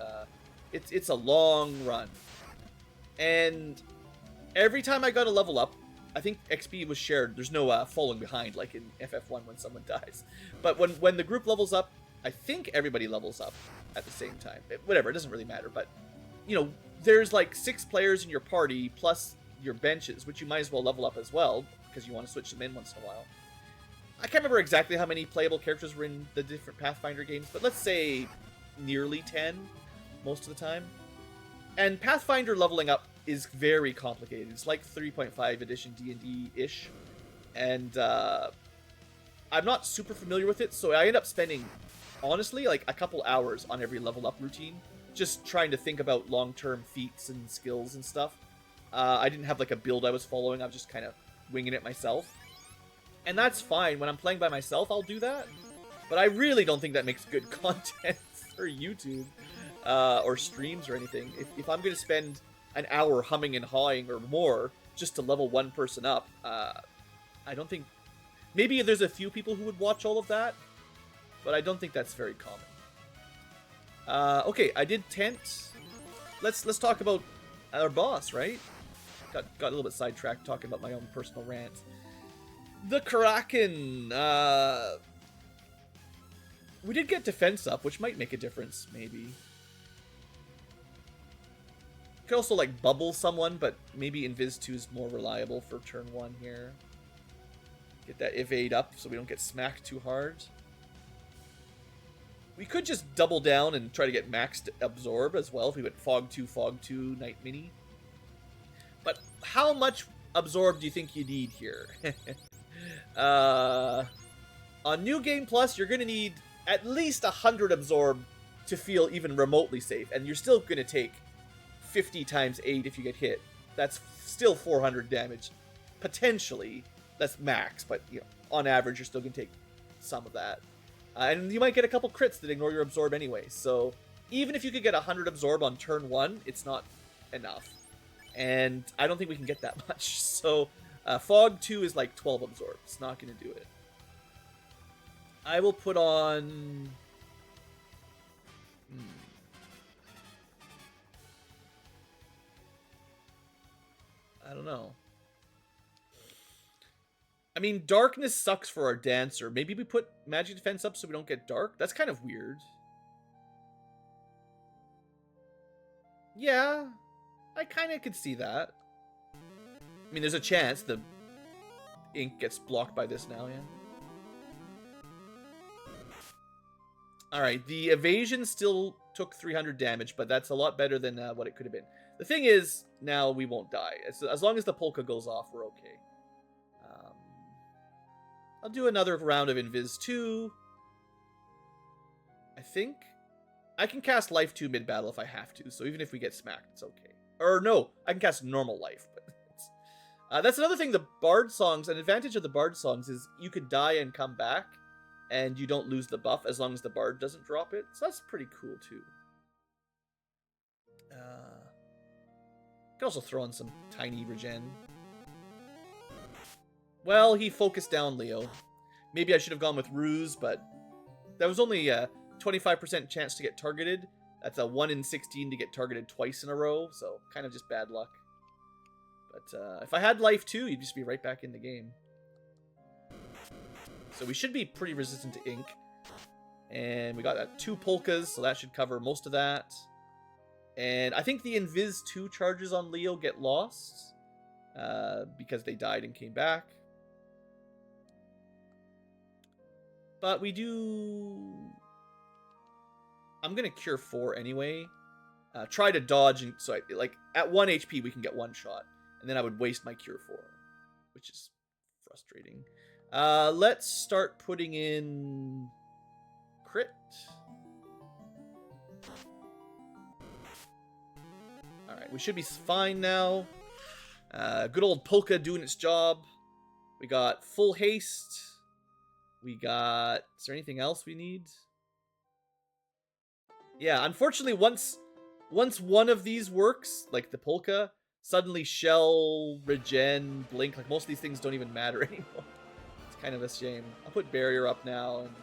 it's a long run. And every time I got a level up, I think XP was shared. There's no falling behind like in FF1 when someone dies. But when the group levels up, I think everybody levels up at the same time. Whatever, it doesn't really matter. But, you know, there's like 6 players in your party plus your benches, which you might as well level up as well because you want to switch them in once in a while. I can't remember exactly how many playable characters were in the different Pathfinder games, but let's say nearly 10 most of the time. And Pathfinder leveling up is very complicated. It's like 3.5 edition D&D-ish. And I'm not super familiar with it, so I end up spending, honestly, like a couple hours on every level up routine, just trying to think about long-term feats and skills and stuff. I didn't have like a build I was following. I'm just kind of winging it myself. And that's fine. When I'm playing by myself, I'll do that. But I really don't think that makes good content for YouTube or streams or anything. If I'm going to spend an hour humming and hawing or more just to level one person up, I don't think... Maybe there's a few people who would watch all of that, but I don't think that's very common. Okay, I did tent. Let's talk about our boss, right? Got a little bit sidetracked talking about my own personal rant. The Kraken. We did get defense up, which might make a difference, maybe. Could also, like, bubble someone, but maybe Invis 2 is more reliable for turn 1 here. Get that evade up so we don't get smacked too hard. We could just double down and try to get maxed absorb as well if we went Fog 2, Night Mini. But how much absorb do you think you need here? On New Game Plus, you're going to need at least 100 absorb to feel even remotely safe. And you're still going to take 50 times 8 if you get hit. That's still 400 damage. Potentially. That's max, but you know, on average, you're still going to take some of that. And you might get a couple crits that ignore your absorb anyway. So even if you could get 100 absorb on turn 1, it's not enough. And I don't think we can get that much. So Fog 2 is like 12 absorb. It's not going to do it. I will put on... I don't know. I mean, darkness sucks for our dancer. Maybe we put magic defense up so we don't get dark? That's kind of weird. Yeah, I kind of could see that. I mean, there's a chance the ink gets blocked by this now, yeah. Alright, the evasion still took 300 damage, but that's a lot better than what it could have been. The thing is, now we won't die. As long as the polka goes off, we're okay. I'll do another round of Invis 2. I think I can cast Life 2 mid-battle if I have to, so even if we get smacked, it's okay. Or no, I can cast normal life. But that's another thing, the Bard songs, an advantage of the Bard songs is you could die and come back, and you don't lose the buff as long as the Bard doesn't drop it. So that's pretty cool, too. Could also throw in some tiny regen. Well, he focused down Leo. Maybe I should have gone with Ruse, but that was only a 25% chance to get targeted. That's a 1 in 16 to get targeted twice in a row, so kind of just bad luck. But if I had Life 2, you'd just be right back in the game. So we should be pretty resistant to ink. And we got 2 polkas, so that should cover most of that. And I think the Invis 2 charges on Leo get lost because they died and came back. But we do... I'm going to Cure 4 anyway. Try to dodge, and so like at 1 HP we can get 1 shot. and then I would waste my Cure 4, which is frustrating. Let's start putting in crit. Alright, we should be fine now. Good old Polka doing its job. We got full haste. We got... Is there anything else we need? Yeah, unfortunately, once one of these works, like the Polka, suddenly Shell, Regen, Blink, like most of these things don't even matter anymore. It's kind of a shame. I'll put Barrier up now, and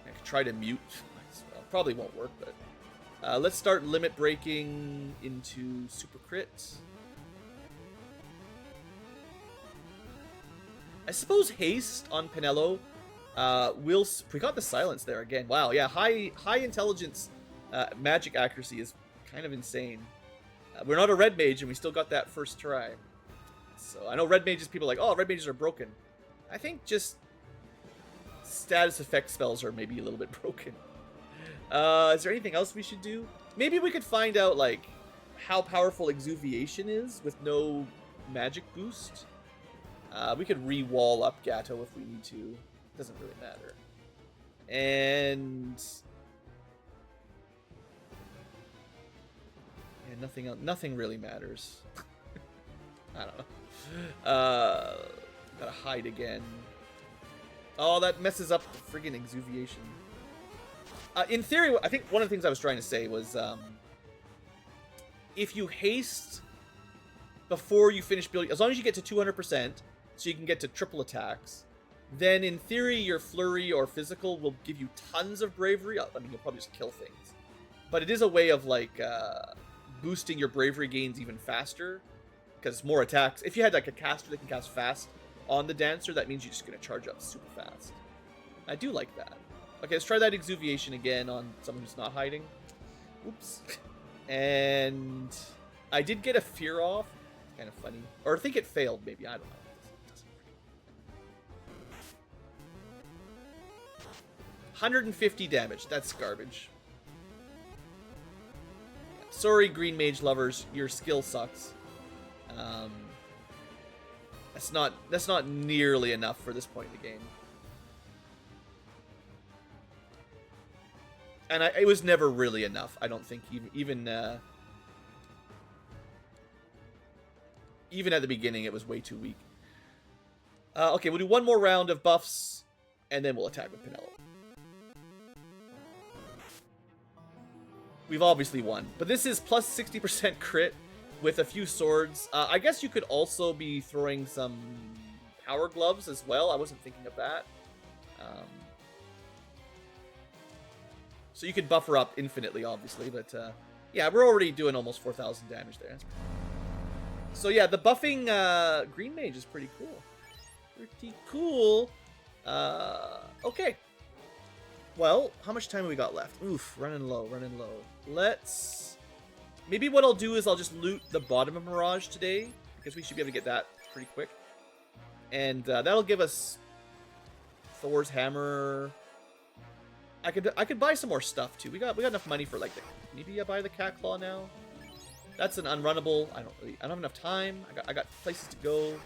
I could try to mute. Well, probably won't work, but... let's start limit breaking into super crit. I suppose haste on Penelo we got the silence there again. Wow, yeah, high intelligence magic accuracy is kind of insane. We're not a red mage and we still got that first try. So I know red mages, people are like, oh, red mages are broken. I think just status effect spells are maybe a little bit broken. Is there anything else we should do? Maybe we could find out, like, how powerful Exuviation is with no magic boost. We could re-wall up Gatto if we need to. Doesn't really matter. And... yeah, nothing really matters. I don't know. Gotta hide again. Oh, that messes up the friggin' Exuviation. In theory, I think one of the things I was trying to say was, if you haste before you finish building, as long as you get to 200%, so you can get to triple attacks, then in theory your flurry or physical will give you tons of bravery. I mean, you'll probably just kill things. But it is a way of, like, boosting your bravery gains even faster, because more attacks. If you had, like, a caster that can cast fast on the Dancer, that means you're just going to charge up super fast. I do like that. Okay, let's try that Exuviation again on someone who's not hiding. Oops. And I did get a Fear off. It's kind of funny. Or I think it failed, maybe. I don't know. 150 damage. That's garbage. Sorry, Green Mage lovers. Your skill sucks. That's not nearly enough for this point in the game. And it was never really enough, I don't think, even at the beginning, it was way too weak. Okay, we'll do one more round of buffs, and then we'll attack with Penelo. We've obviously won, but this is plus 60% crit with a few swords. I guess you could also be throwing some power gloves as well. I wasn't thinking of that. So you could buffer up infinitely, obviously, but yeah, we're already doing almost 4,000 damage there. So yeah, the buffing Green Mage is pretty cool. Pretty cool. Okay. Well, how much time have we got left? Oof, running low, running low. Let's... maybe what I'll do is I'll just loot the bottom of Mirage today, because we should be able to get that pretty quick. And that'll give us Thor's Hammer... I could buy some more stuff too. We got enough money for like maybe I buy the Cat Claw now. That's an unrunnable. I don't have enough time. I got places to go,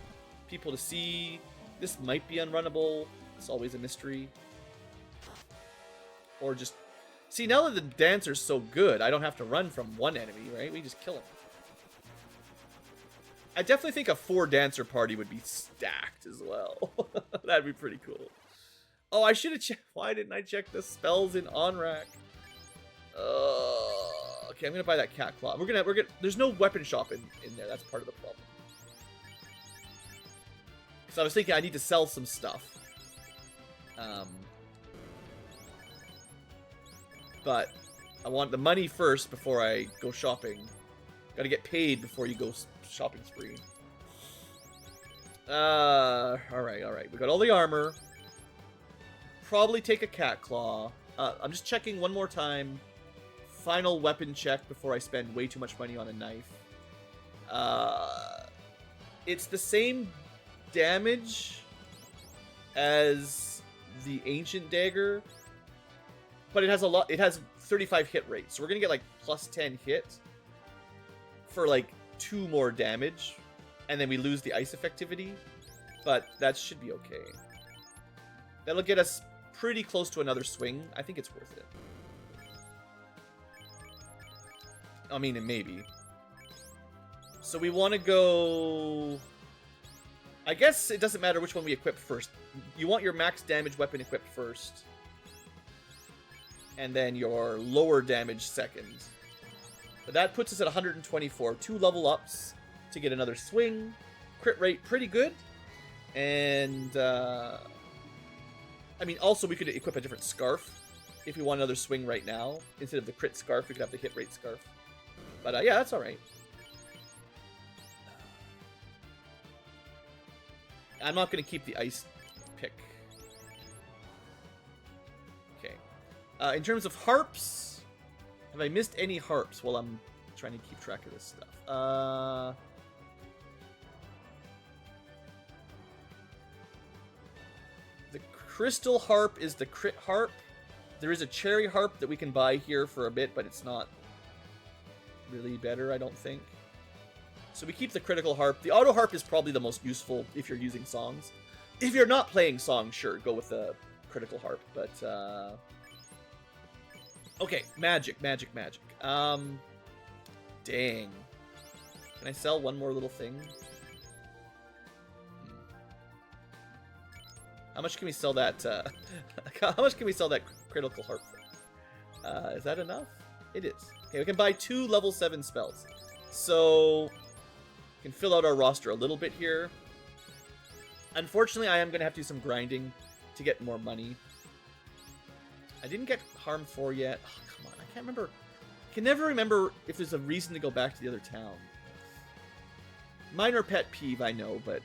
people to see. This might be unrunnable. It's always a mystery. Or just see, now that the Dancer's so good, I don't have to run from one enemy, right? We just kill him. I definitely think a 4 Dancer party would be stacked as well. That'd be pretty cool. Oh, I should have checked. Why didn't I check the spells in on-rack? Okay, I'm gonna buy that Cat Claw. We're gonna. There's no weapon shop in there. That's part of the problem. So I was thinking I need to sell some stuff. But I want the money first before I go shopping. Gotta get paid before you go shopping spree. Alright. We got all the armor. Probably take a Cat Claw. I'm just checking one more time. Final weapon check before I spend way too much money on a knife. It's the same damage as the Ancient Dagger, but it has 35 hit rate, so we're gonna get like plus 10 hit for like 2 more damage, and then we lose the ice effectivity, but that should be okay. That'll get us pretty close to another swing. I think it's worth it. I mean, maybe. So we want to go... I guess it doesn't matter which one we equip first. You want your max damage weapon equipped first. And then your lower damage second. But that puts us at 124. 2 level ups to get another swing. Crit rate pretty good. And, I mean, also we could equip a different scarf if we want another swing right now. Instead of the crit scarf, we could have the hit rate scarf. But, yeah, that's alright. I'm not going to keep the ice pick. Okay. In terms of harps, have I missed any harps while I'm trying to keep track of this stuff? The crystal harp is the crit harp. There is a cherry harp that we can buy here for a bit, but it's not really better, I don't think. So we keep the critical harp. The auto harp is probably the most useful if you're using songs. If you're not playing songs, sure, go with the critical harp. But, okay, magic. Dang. Can I sell one more little thing? How much can we sell that, how much can we sell that critical harp for? Is that enough? It is. Okay, we can buy 2 level 7 spells. So... we can fill out our roster a little bit here. Unfortunately, I am going to have to do some grinding to get more money. I didn't get Harm 4 yet. Oh, come on, I can't remember. I can never remember if there's a reason to go back to the other town. Minor pet peeve, I know, but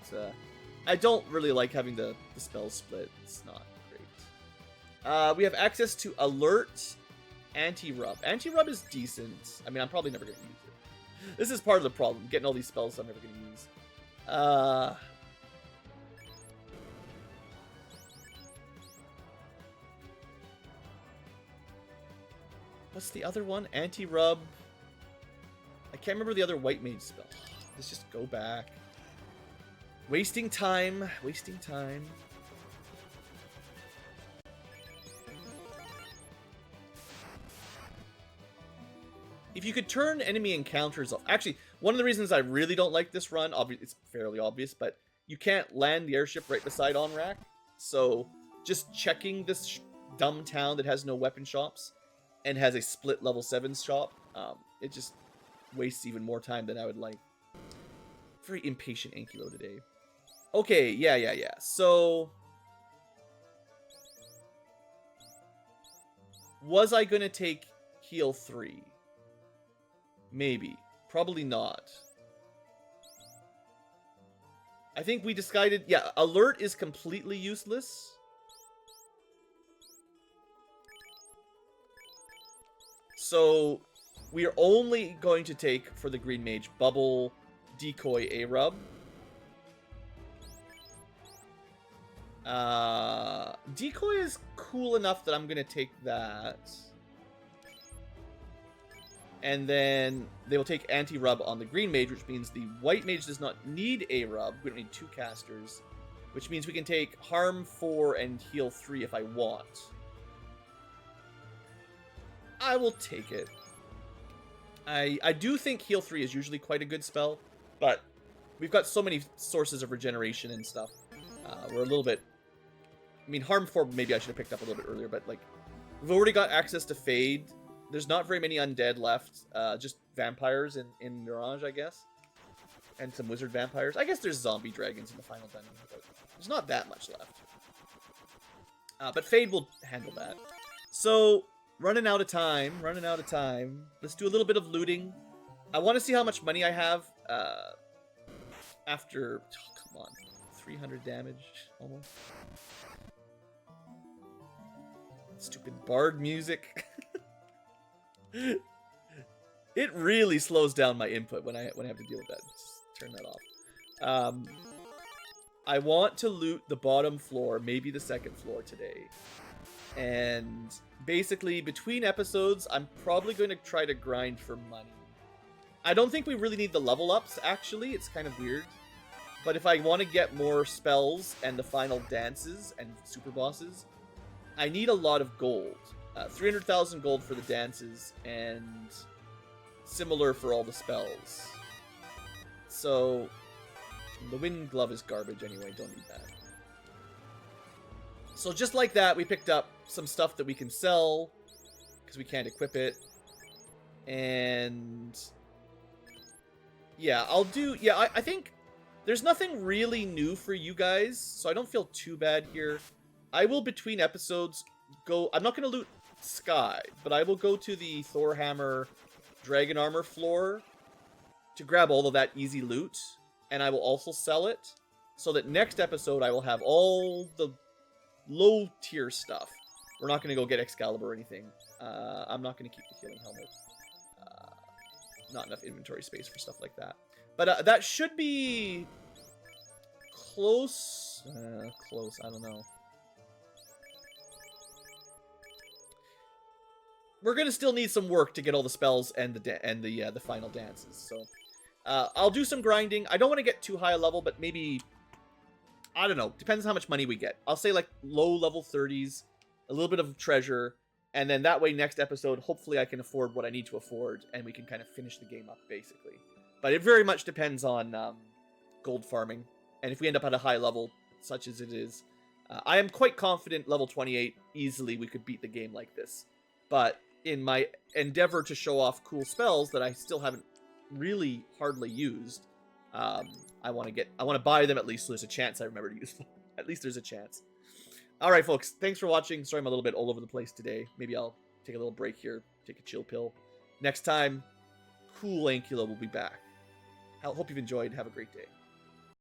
I don't really like having the spells split. It's not great. We have access to Alert, Anti-Rub. Anti-Rub is decent. I mean, I'm probably never going to use it. This is part of the problem, getting all these spells I'm never going to use. What's the other one? Anti-Rub. I can't remember the other white mage spell. Let's just go back. Wasting time. If you could turn enemy encounters off... Actually, one of the reasons I really don't like this run, it's fairly obvious, but you can't land the airship right beside Onrak. So, just checking this dumb town that has no weapon shops and has a split level 7 shop, it just wastes even more time than I would like. Very impatient Ankylo today. Okay, yeah. So... was I going to take heal 3? Maybe. Probably not. I think we decided... yeah, Alert is completely useless. So, we are only going to take, for the Green Mage, Bubble, Decoy, A-Rub. Decoy is cool enough that I'm going to take that. And then they will take Anti-Rub on the Green Mage, which means the White Mage does not need a Rub. We don't need 2 casters. Which means we can take Harm 4 and Heal 3 if I want. I will take it. I do think Heal 3 is usually quite a good spell, but we've got so many sources of regeneration and stuff. We're a little bit... I mean, Harm 4 maybe I should have picked up a little bit earlier, but like, we've already got access to Fade. There's not very many undead left. Just vampires in Mirage, I guess. And some wizard vampires. I guess there's zombie dragons in the final dungeon, but there's not that much left. But Fade will handle that. So, running out of time. Let's do a little bit of looting. I want to see how much money I have after... oh, come on. 300 damage, almost. Stupid bard music. It really slows down my input when I have to deal with that. Just turn that off. I want to loot the bottom floor, maybe the second floor today. And basically, between episodes, I'm probably going to try to grind for money. I don't think we really need the level ups, actually. It's kind of weird. But if I want to get more spells and the final dances and super bosses, I need a lot of gold. 300,000 gold for the dances, and similar for all the spells. So, the wind glove is garbage anyway, don't need that. So just like that, we picked up some stuff that we can sell, because we can't equip it. And yeah, I think there's nothing really new for you guys, so I don't feel too bad here. I will, between episodes, go... I'm not going to loot Sky, but I will go to the Thor Hammer Dragon Armor floor to grab all of that easy loot, and I will also sell it, so that next episode I will have all the low-tier stuff. We're not going to go get Excalibur or anything. I'm not going to keep the healing helmet. Not enough inventory space for stuff like that. But that should be close. Close. I don't know. We're gonna still need some work to get all the spells and the final dances. So I'll do some grinding. I don't want to get too high a level, but maybe, I don't know. Depends on how much money we get. I'll say like low level 30s, a little bit of treasure. And then that way, next episode, hopefully I can afford what I need to afford, and we can kind of finish the game up, basically. But it very much depends on gold farming. And if we end up at a high level, such as it is, I am quite confident level 28, easily we could beat the game like this. But in my endeavor to show off cool spells that I still haven't really hardly used, I want to buy them at least so there's a chance I remember to use them. At least there's a chance. Alright, folks, thanks for watching. Sorry I'm a little bit all over the place today. Maybe I'll take a little break here, take a chill pill. Next time, BlueAnkylo will be back. I hope you've enjoyed. Have a great day.